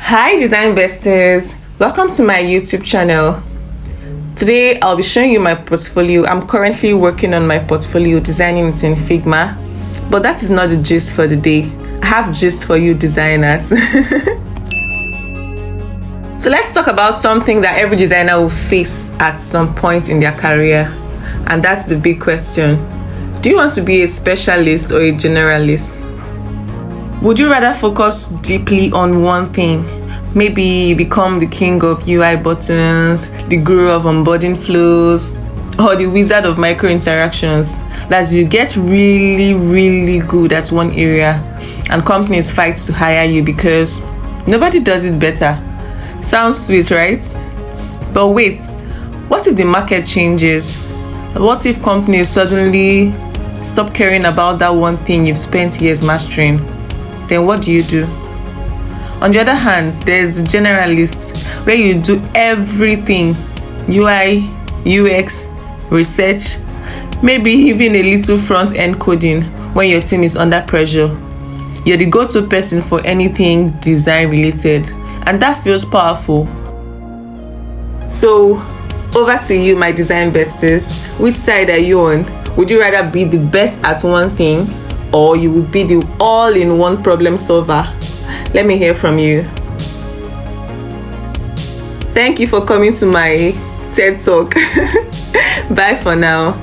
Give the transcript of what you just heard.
Hi Design Besties, welcome to my YouTube channel. Today I'll be showing you my portfolio. I'm currently working on my portfolio, designing it in Figma, but that is not the gist for the day. I have gist for you designers. So let's talk about something that every designer will face at some point in their career, and that's the big question. Do you want to be a specialist or a generalist? Would you rather focus deeply on one thing? Maybe become the king of UI buttons, the guru of onboarding flows, or the wizard of micro interactions. That's you get really good at one area and companies fight to hire you because nobody does it better. Sounds sweet, right? But wait, what if the market changes? What if companies suddenly stop caring about that one thing you've spent years mastering? Then what do you do? On the other hand, there's the generalist, where you do everything: UI, UX, research, maybe even a little front-end coding when your team is under pressure. You're the go-to person for anything design related, and that feels powerful. So, over to you, my design besties. Which side are you on? Would you rather be the best at one thing, or you would be the all-in-one problem solver? Let me hear from you. Thank you for coming to my TED Talk. Bye for now.